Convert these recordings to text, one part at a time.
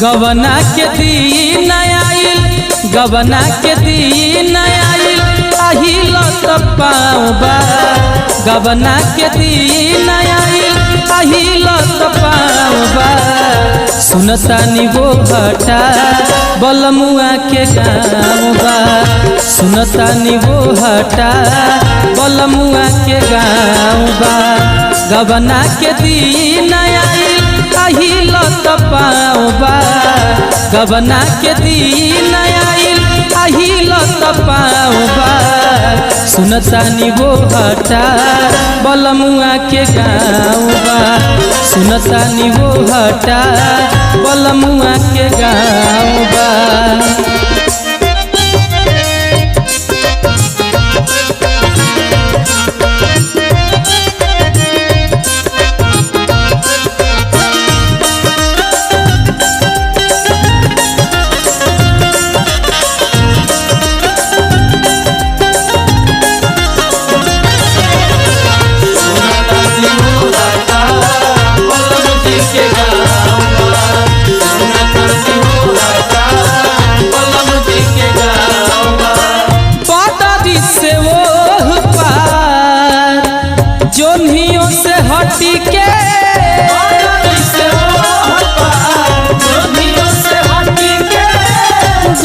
गवना के दिन आइल गवना के दिन आइल अहिल तो पाऊबा गवना के दिन आइल अहिल तो पाऊबा सुनतानी वो हटा बलमुआ के गाँवबा सुनतानी वो हटा बलमुआ के गाँवबा गवना के दिन आइल अहिल तो पाऊबा गवना के दिन आइल अहिल तो पाऊबा सुनतानी वो हटा बलमुआ के गाँवबा सुनतानी वो हटा बलमुआ के गाँवबा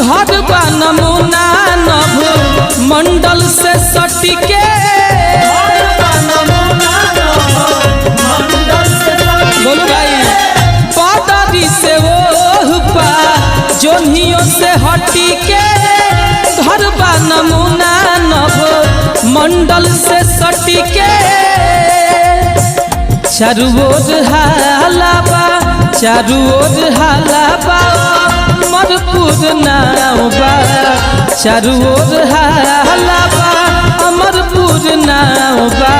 घर बा नमूना नभ मंडल से सटिके बोलो भाई पदारी से वो पा जोनियों से हटिके घर बा नमूना नभ मंडल से सटिके चारू ओर हालाबा चारू ओर हालाबा अमरपुर नावबा चारू ओर हालाबा अमरपुर नावबा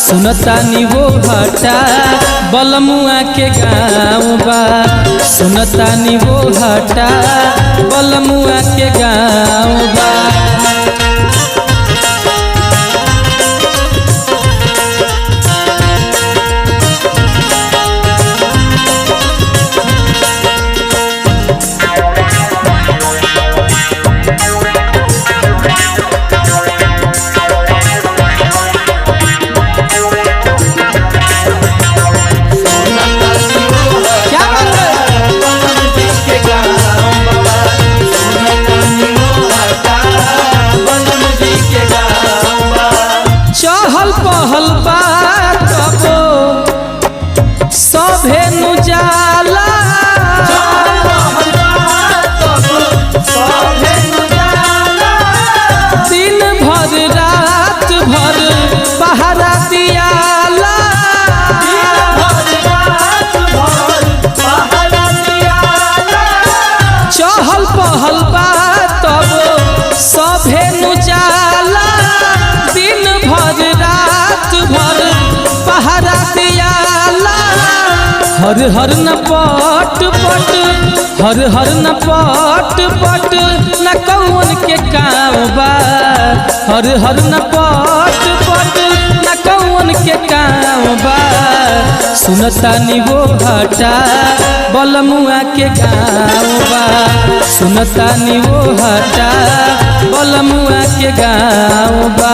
सुनतानी वो हटा बलमुआ के गाँवबा सुनतानी वो हटा बलमुआ के गाँवबा चहल पहल बात सभे नु जाला दिन भर रात भर पहरा दियाला चहल पहल बात सभे नु जाला दिन भर रात भर पहरा दियाला हर हर न पट पट हर हर न पट पट न कौन के कामबा हर हर न पट पट न कौन के कामबा सुनतानी वो हटा बलमुआ के गाँवबा सुनतानी वो हटा बलमुआ के गाँवबा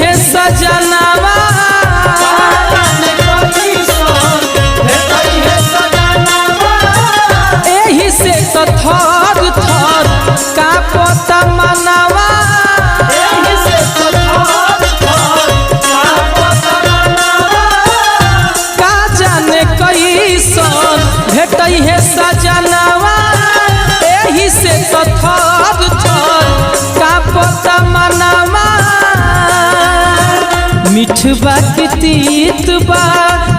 है सजनावा एही से तो थर थर का पता मनावा मिठबा की तीत बा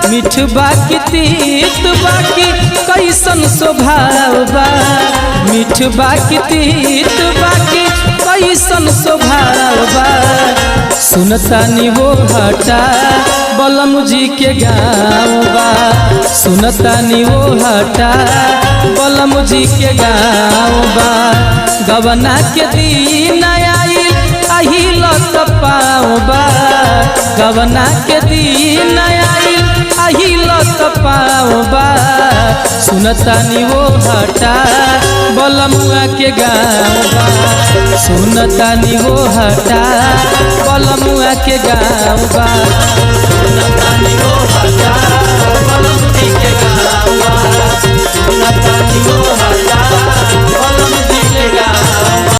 मिठबा की तीत बा की कैसन स्वभाव बा मिठबा की तीत बा की कैसन स्वभाव बा सुनतानी वो हटा बलम जी के गाँव बा सुनतानी वो हटा बलम जी के गाँव बा गवना के दिन आइल अहिल त पाँव बा गवना के दिन आइल अहिल त पाँव बा सुनतानी वो हटा बलमुआ के गाँव बा सुनतानी वो हटा बलमुआ के गाँव बा सुनतानी वो